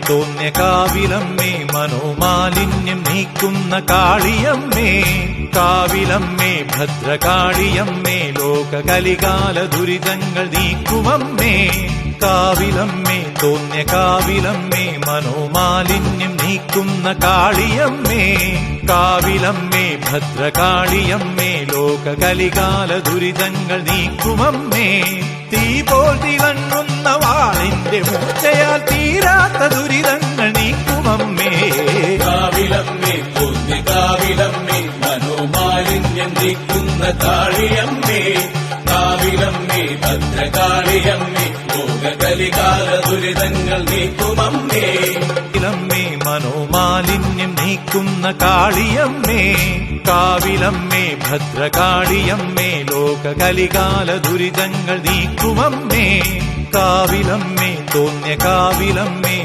തോന്നിയ കാവിലമ്മേ മനോമാലിന്യം നീക്കുന്ന കാളിയമ്മേ കാവിലമ്മേ ഭദ്രകാളിയമ്മേ ലോകകലികാല ദുരിതങ്ങൾ നീക്കുമമ്മേ കാവിലമ്മേ തോന്നിയ കാവിലമ്മേ മനോമാലിന്യം നീക്കുന്ന കാളിയമ്മേ കാവിലമ്മേ ഭദ്രകാളിയമ്മേ ലോകകലികാല ദുരിതങ്ങൾ നീക്കുമമ്മേ തീ പോൽ തിളങ്ങുന്ന വാളിന്റെ മൂർച്ചയാൽ തീരാത്ത ദുരിതങ്ങൾ നീക്കുമമ്മേ കാവിലമ്മേ തോന്നി കാവിലമ്മേ മനോമാലിന്യം നീക്കുന്ന കാളിയമ്മേ കാവിലമ്മേ ഭദ്രകാളിയമ്മേ ലോകകലികാല ദുരിതങ്ങൾ നീക്കുമമ്മേ കാവിലമ്മേ മനോമാലിന്യം നീക്കുന്ന കാളിയമ്മേ കാവിലമ്മേ ഭദ്രകാളിയമ്മേ ലോകകലികാല ദുരിതങ്ങൾ നീക്കുമമ്മേ കാവിലമ്മേ തോന്നിയ കാവിലമ്മേ